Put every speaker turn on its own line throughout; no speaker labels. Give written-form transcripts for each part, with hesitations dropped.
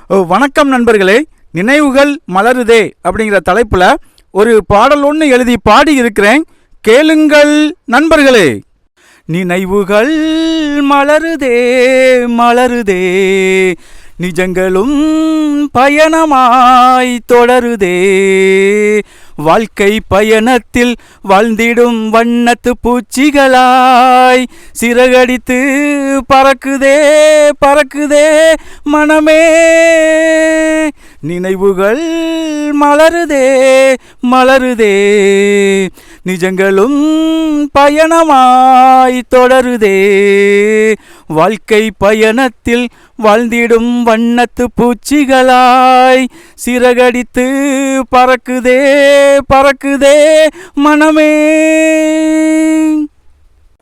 வணக்கம் நண்பர்களே. நினைவுகள் மலருதே அப்படிங்கிற தலைப்புல ஒரு பாடல் ஒன்று எழுதி பாடி இருக்கிறேன், கேளுங்கள் நண்பர்களே. நினைவுகள் மலருதே மலருதே, நிஜங்களும் பயணமாய் தொடருதே. வாழ்க்கை பயணத்தில் வாழ்ந்திடும் வண்ணத்து பூச்சிகளாய் சிறகடித்து பறக்குதே பறக்குதே மனமே. நினைவுகள் மலருதே மலருதே, நிஜங்களும் பயணமாய் தொடருதே. வாழ்க்கை பயணத்தில் வாழ்ந்திடும் வண்ணத்து பூச்சிகளாய் சிறகடித்து பறக்குதே பறக்குதே மனமே.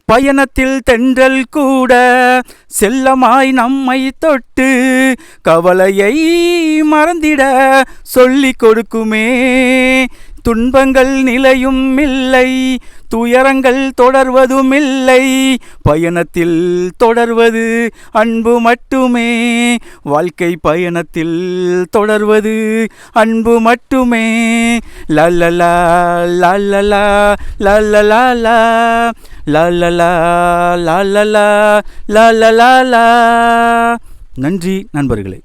பயணத்தில் தென்றல் கூட செல்லமாய் நம்மை தொட்டு கவலையை மறந்திட சொல்லிக் கொடுக்குமே. துன்பங்கள் நிலையும் இல்லை, துயரங்கள் தொடர்வதும் இல்லை, பயணத்தில் தொடர்வது அன்பு மட்டுமே. வாழ்க்கை பயணத்தில் தொடர்வது அன்பு மட்டுமே. லல்லலா லல்லலா லல்லலா லல்லலா லல்லலா லல்லலா. நன்றி நண்பர்களே.